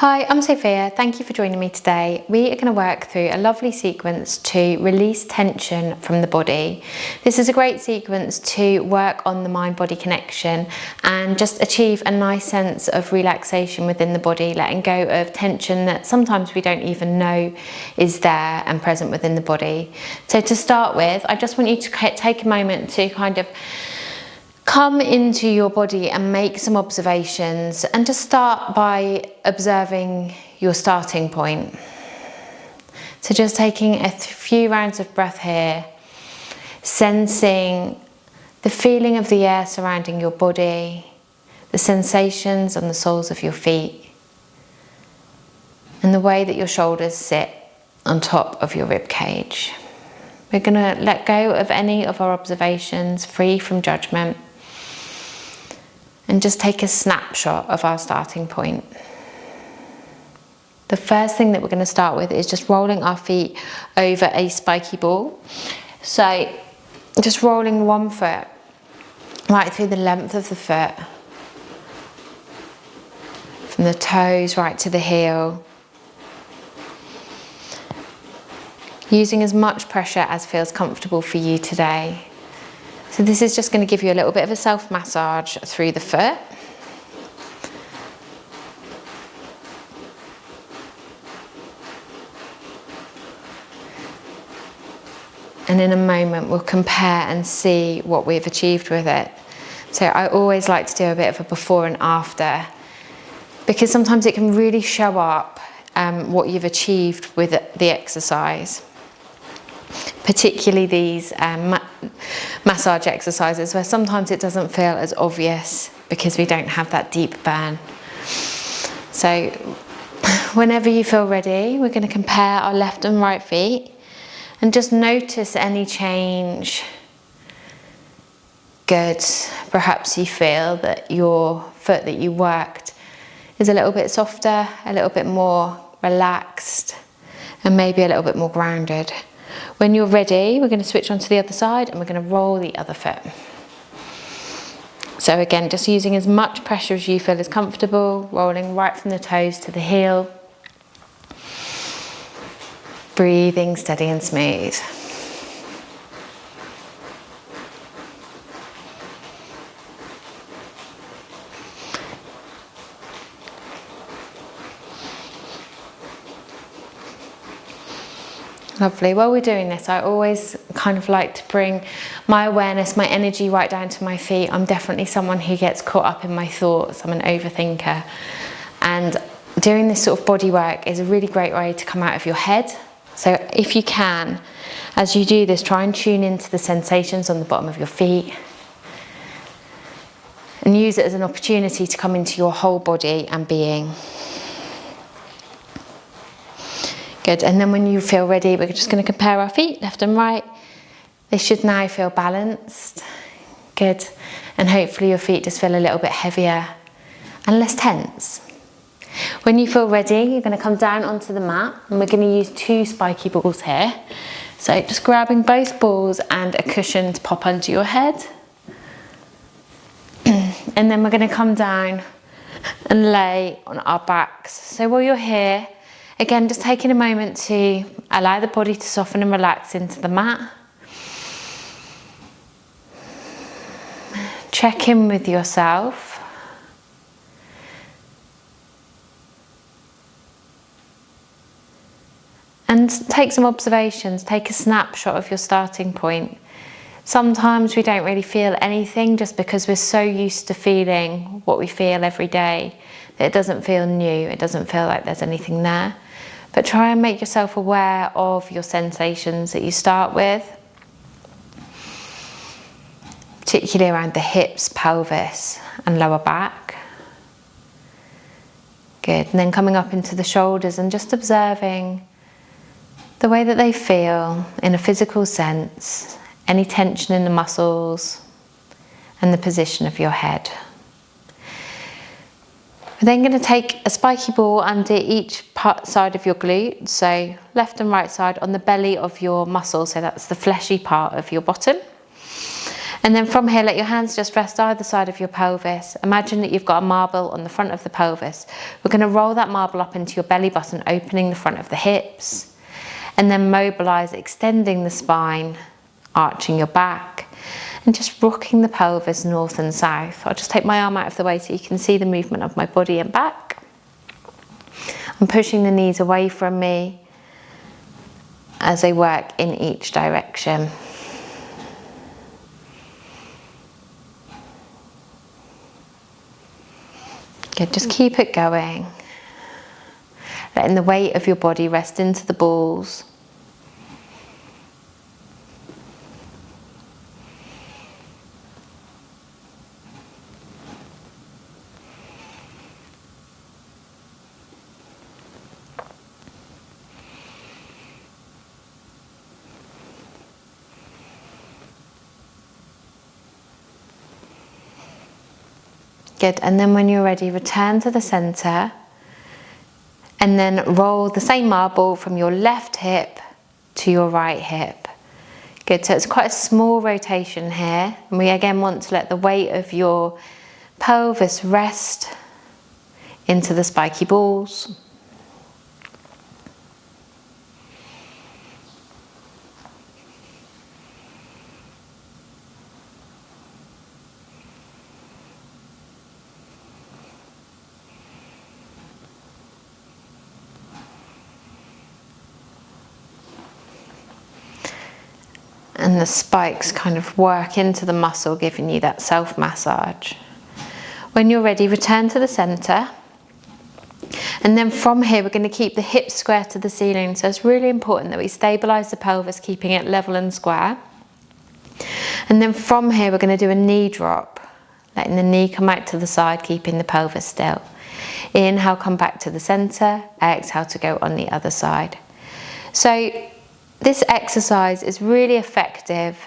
Hi, I'm Sophia. Thank you for joining me today. We are going to work through a lovely sequence to release tension from the body. This is a great sequence to work on the mind-body connection and just achieve a nice sense of relaxation within the body, letting go of tension that sometimes we don't even know is there and present within the body. So to start with, I just want you to take a moment to kind of come into your body and make some observations, and just start by observing your starting point. So just taking a few rounds of breath here, sensing the feeling of the air surrounding your body, the sensations on the soles of your feet, and the way that your shoulders sit on top of your rib cage. We're going to let go of any of our observations, free from judgment, and just take a snapshot of our starting point. The first thing that we're going to start with is just rolling our feet over a spiky ball. So just rolling one foot right through the length of the foot, from the toes right to the heel, using as much pressure as feels comfortable for you today. So this is just going to give you a little bit of a self-massage through the foot. And in a moment we'll compare and see what we've achieved with it. So I always like to do a bit of a before and after, because sometimes it can really show up what you've achieved with the exercise. Particularly these massage exercises, where sometimes it doesn't feel as obvious because we don't have that deep burn. So whenever you feel ready, we're going to compare our left and right feet and just notice any change. Good. Perhaps you feel that your foot that you worked is a little bit softer, a little bit more relaxed, and maybe a little bit more grounded. When you're ready, we're going to switch on to the other side and we're going to roll the other foot. So again, just using as much pressure as you feel is comfortable, rolling right from the toes to the heel. Breathing steady and smooth. Lovely. While we're doing this, I always kind of like to bring my awareness, my energy right down to my feet. I'm definitely someone who gets caught up in my thoughts. I'm an overthinker. And doing this sort of body work is a really great way to come out of your head. So if you can, as you do this, try and tune into the sensations on the bottom of your feet and use it as an opportunity to come into your whole body and being. Good, and then when you feel ready, we're just going to compare our feet, left and right. They should now feel balanced. Good, and hopefully your feet just feel a little bit heavier and less tense. When you feel ready, you're going to come down onto the mat, and we're going to use two spiky balls here. So just grabbing both balls and a cushion to pop under your head. And then we're going to come down and lay on our backs. So while you're here, again, just taking a moment to allow the body to soften and relax into the mat. Check in with yourself. And take some observations, take a snapshot of your starting point. Sometimes we don't really feel anything just because we're so used to feeling what we feel every day that it doesn't feel new, it doesn't feel like there's anything there. But try and make yourself aware of your sensations that you start with, particularly around the hips, pelvis and lower back. Good, and then coming up into the shoulders and just observing the way that they feel in a physical sense, any tension in the muscles and the position of your head. We're then going to take a spiky ball under each side of your glute, so left and right side on the belly of your muscle, so that's the fleshy part of your bottom. And then from here, let your hands just rest either side of your pelvis. Imagine that you've got a marble on the front of the pelvis. We're going to roll that marble up into your belly button, opening the front of the hips. And then mobilize, extending the spine, arching your back, and just rocking the pelvis north and south. I'll just take my arm out of the way so you can see the movement of my body and back. I'm pushing the knees away from me as I work in each direction. Good, just keep it going. Letting the weight of your body rest into the balls. Good, and then when you're ready, return to the center and then roll the same marble from your left hip to your right hip. Good, so it's quite a small rotation here. And we again want to let the weight of your pelvis rest into the spiky balls. And the spikes kind of work into the muscle, giving you that self-massage. When you're ready, return to the center. And then from here, we're going to keep the hips square to the ceiling. So it's really important that we stabilize the pelvis, keeping it level and square. And then from here, we're going to do a knee drop, letting the knee come out to the side, keeping the pelvis still. Inhale, come back to the center. Exhale to go on the other side. So this exercise is really effective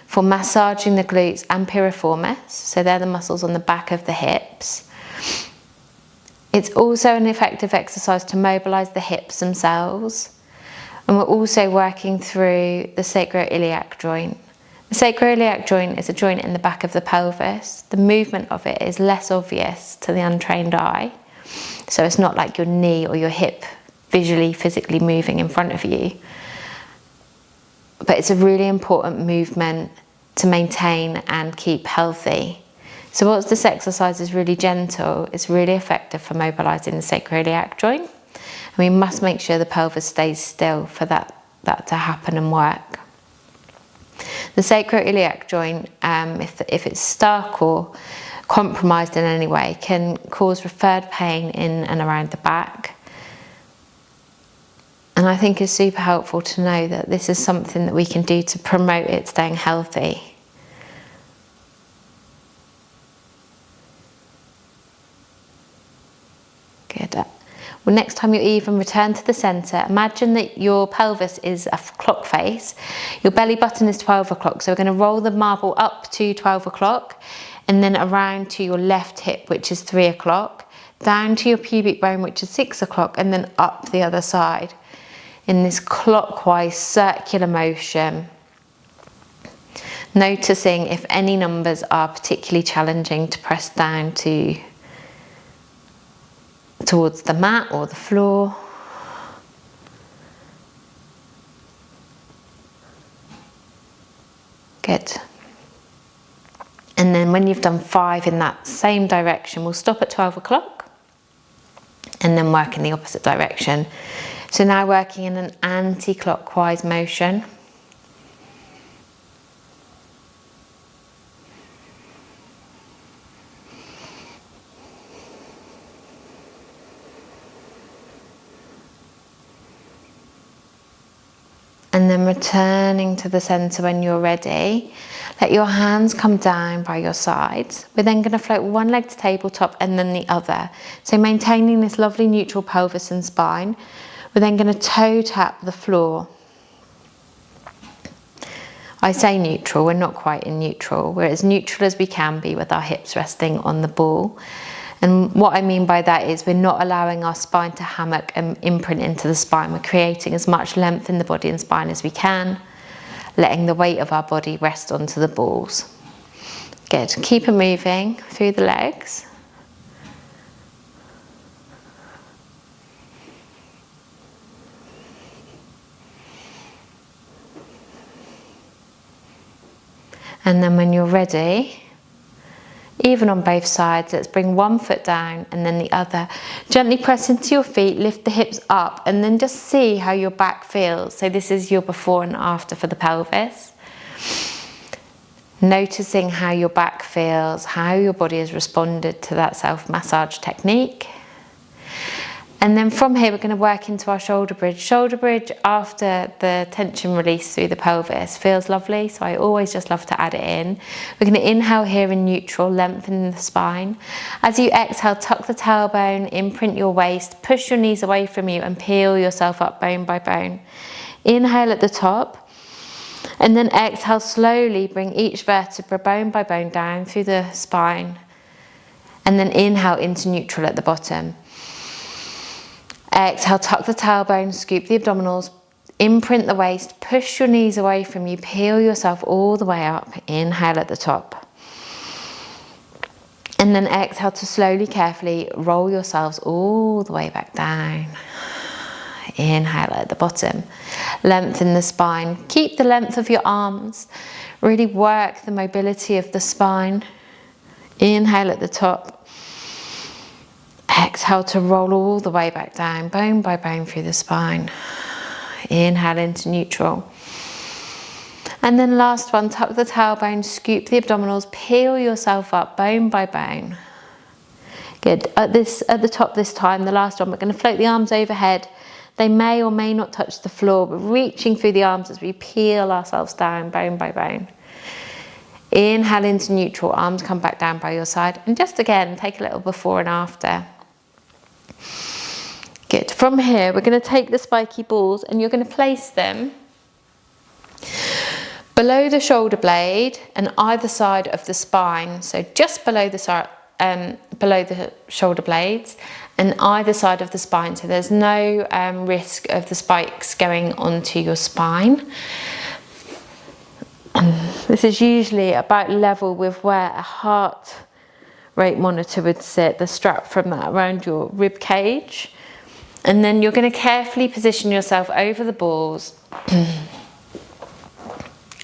for massaging the glutes and piriformis, so they're the muscles on the back of the hips. It's also an effective exercise to mobilize the hips themselves, and we're also working through the sacroiliac joint. The sacroiliac joint is a joint in the back of the pelvis. The movement of it is less obvious to the untrained eye, so it's not like your knee or your hip visually, physically moving in front of you. But it's a really important movement to maintain and keep healthy. So whilst this exercise is really gentle, it's really effective for mobilizing the sacroiliac joint. And we must make sure the pelvis stays still for that to happen and work. The sacroiliac joint, if it's stuck or compromised in any way, can cause referred pain in and around the back. And I think it's super helpful to know that this is something that we can do to promote it staying healthy. Good. Well, next time you even return to the center, imagine that your pelvis is a clock face. Your belly button is 12 o'clock. So we're going to roll the marble up to 12 o'clock and then around to your left hip, which is 3 o'clock, down to your pubic bone, which is 6 o'clock, and then up the other side in this clockwise circular motion. Noticing if any numbers are particularly challenging to press down towards the mat or the floor. Good. And then when you've done 5 in that same direction, we'll stop at 12 o'clock and then work in the opposite direction. So now working in an anti-clockwise motion. And then returning to the center when you're ready. Let your hands come down by your sides. We're then going to float one leg to tabletop and then the other. So maintaining this lovely neutral pelvis and spine. We're then going to toe tap the floor. I say neutral, we're not quite in neutral. We're as neutral as we can be with our hips resting on the ball. And what I mean by that is we're not allowing our spine to hammock and imprint into the spine. We're creating as much length in the body and spine as we can, letting the weight of our body rest onto the balls. Good, keep it moving through the legs. And then when you're ready, even on both sides, let's bring one foot down and then the other. Gently press into your feet, lift the hips up, and then just see how your back feels. So this is your before and after for the pelvis. Noticing how your back feels, how your body has responded to that self-massage technique. And then from here, we're going to work into our shoulder bridge. Shoulder bridge after the tension release through the pelvis feels lovely, so I always just love to add it in. We're going to inhale here in neutral, lengthen the spine. As you exhale, tuck the tailbone, imprint your waist, push your knees away from you and peel yourself up bone by bone. Inhale at the top, and then exhale slowly, bring each vertebra bone by bone down through the spine, and then inhale into neutral at the bottom. Exhale, tuck the tailbone, scoop the abdominals, imprint the waist, push your knees away from you, peel yourself all the way up, inhale at the top. And then exhale to slowly, carefully roll yourselves all the way back down. Inhale at the bottom. Lengthen the spine, keep the length of your arms, really work the mobility of the spine. Inhale at the top. Exhale to roll all the way back down, bone by bone through the spine. Inhale into neutral. And then last one, tuck the tailbone, scoop the abdominals, peel yourself up bone by bone. Good. At the top this time, the last one, we're going to float the arms overhead. They may or may not touch the floor, but reaching through the arms as we peel ourselves down bone by bone. Inhale into neutral, arms come back down by your side. And just again, take a little before and after. Good. From here, we're going to take the spiky balls and you're going to place them below the shoulder blade and either side of the spine. So just below the shoulder blades and either side of the spine. So there's no risk of the spikes going onto your spine. This is usually about level with where a heart rate monitor would sit, the strap from that around your rib cage. And then you're going to carefully position yourself over the balls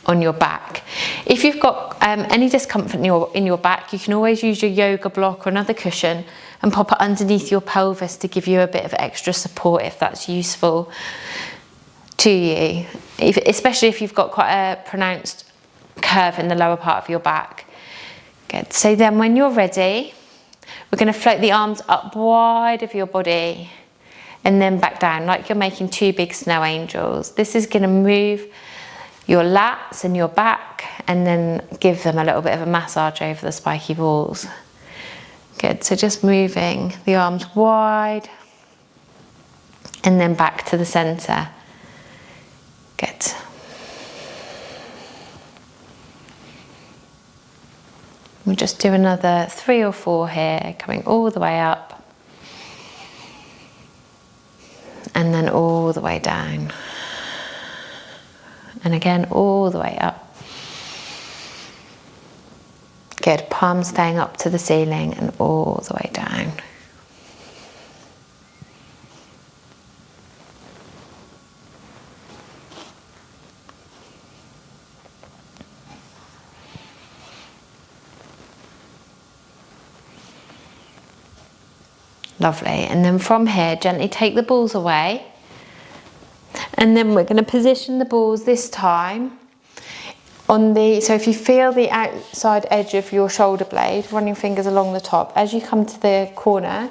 on your back. If you've got any discomfort in your back, you can always use your yoga block or another cushion and pop it underneath your pelvis to give you a bit of extra support if that's useful to you, especially if you've got quite a pronounced curve in the lower part of your back. Good. So then when you're ready, we're going to float the arms up wide of your body and then back down like you're making two big snow angels. This is going to move your lats and your back and then give them a little bit of a massage over the spiky balls. Good. So just moving the arms wide and then back to the center. Good. We'll just do another 3 or 4 here, coming all the way up and then all the way down. And again, all the way up. Good, palms staying up to the ceiling and all the way down. Lovely, and then from here, gently take the balls away. And then we're going to position the balls this time on so if you feel the outside edge of your shoulder blade, run your fingers along the top. As you come to the corner,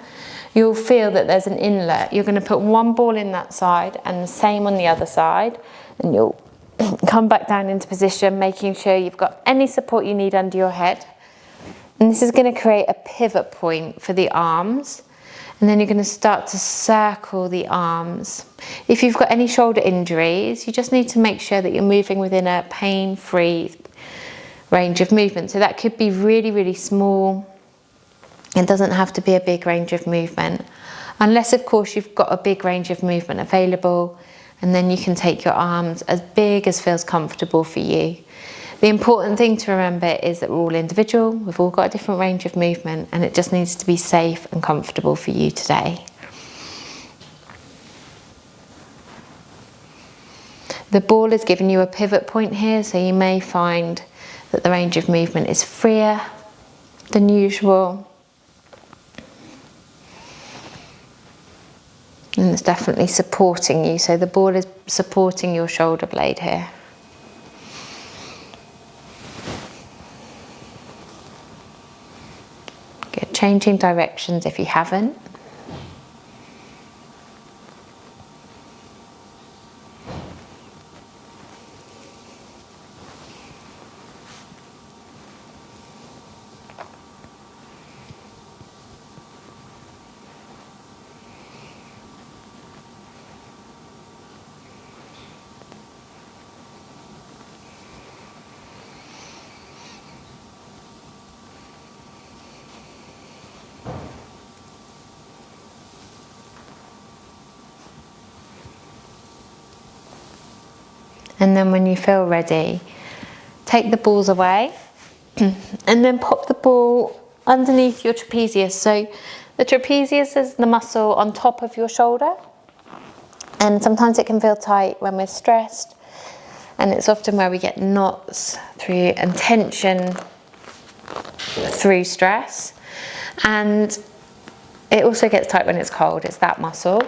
you'll feel that there's an inlet. You're going to put one ball in that side and the same on the other side. And you'll come back down into position, making sure you've got any support you need under your head. And this is going to create a pivot point for the arms. And then you're going to start to circle the arms. If you've got any shoulder injuries, you just need to make sure that you're moving within a pain-free range of movement. So that could be really, really small. It doesn't have to be a big range of movement. Unless, of course, you've got a big range of movement available. And then you can take your arms as big as feels comfortable for you. The important thing to remember is that we're all individual, we've all got a different range of movement, and it just needs to be safe and comfortable for you today. The ball has given you a pivot point here, so you may find that the range of movement is freer than usual. And it's definitely supporting you, so the ball is supporting your shoulder blade here. Good. Changing directions if you haven't. And then when you feel ready, take the balls away and then pop the ball underneath your trapezius. So the trapezius is the muscle on top of your shoulder, and sometimes it can feel tight when we're stressed, and it's often where we get knots through and tension through stress. And it also gets tight when it's cold, it's that muscle.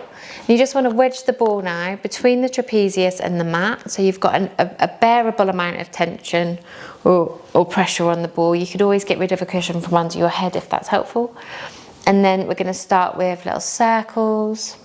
You just want to wedge the ball now between the trapezius and the mat, so you've got a bearable amount of tension or pressure on the ball. You could always get rid of a cushion from under your head if that's helpful. And then we're going to start with little circles.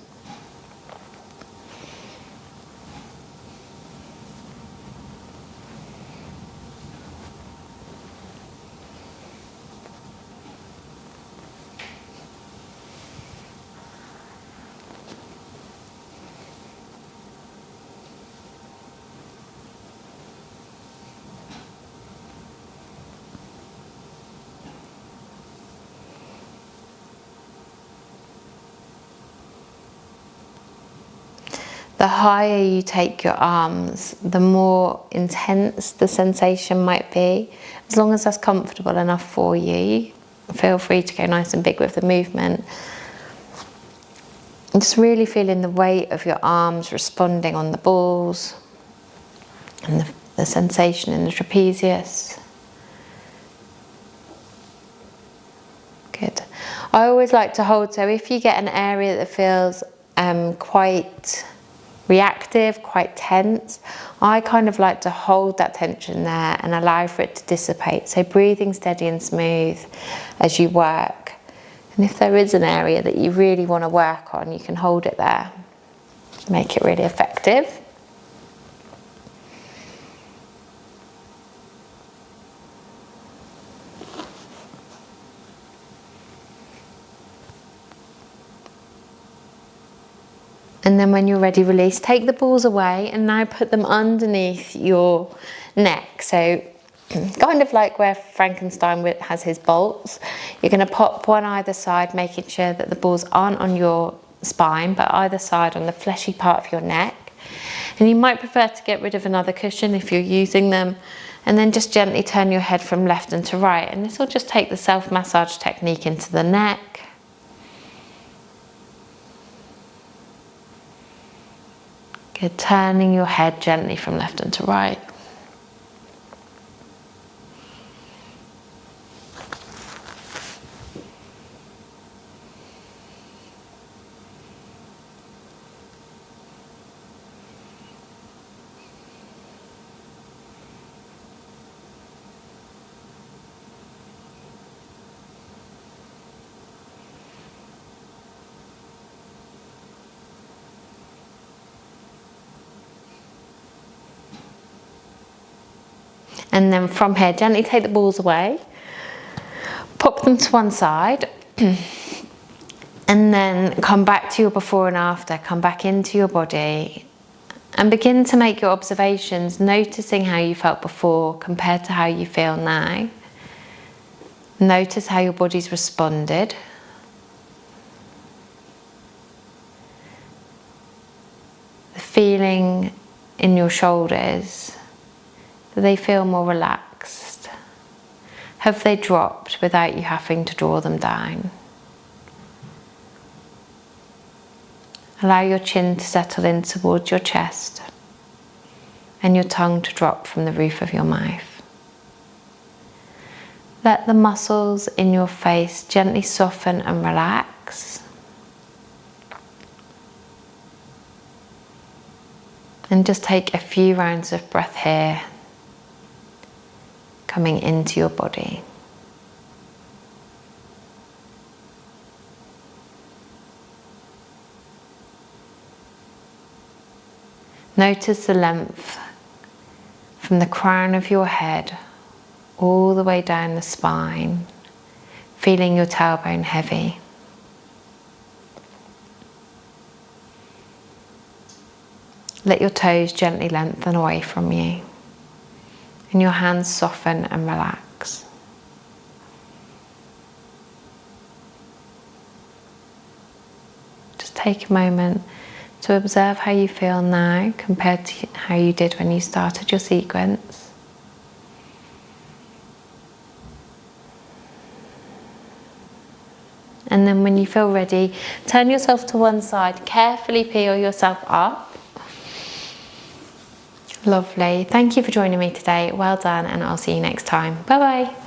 The higher you take your arms, the more intense the sensation might be. As long as that's comfortable enough for you, feel free to go nice and big with the movement. And just really feeling the weight of your arms responding on the balls and the sensation in the trapezius. Good. I always like to hold, so if you get an area that feels quite reactive, quite tense, I kind of like to hold that tension there and allow for it to dissipate. So breathing steady and smooth as you work. And if there is an area that you really want to work on, you can hold it there. Make it really effective. And then when you're ready, release. Take the balls away and now put them underneath your neck. So kind of like where Frankenstein has his bolts. You're going to pop one either side, making sure that the balls aren't on your spine, but either side on the fleshy part of your neck. And you might prefer to get rid of another cushion if you're using them. And then just gently turn your head from left and to right. And this will just take the self-massage technique into the neck. Good, turning your head gently from left and to right. And then from here, gently take the balls away, pop them to one side, and then come back to your before and after, come back into your body, and begin to make your observations, noticing how you felt before compared to how you feel now. Notice how your body's responded. The feeling in your shoulders, Do they feel more relaxed? Have they dropped without you having to draw them down? Allow your chin to settle in towards your chest and your tongue to drop from the roof of your mouth. Let the muscles in your face gently soften and relax. And just take a few rounds of breath here, coming into your body. Notice the length from the crown of your head all the way down the spine, feeling your tailbone heavy. Let your toes gently lengthen away from you and your hands soften and relax. Just take a moment to observe how you feel now compared to how you did when you started your sequence. And then when you feel ready, turn yourself to one side, carefully peel yourself up. Lovely. Thank you for joining me today. Well done, and I'll see you next time. Bye bye.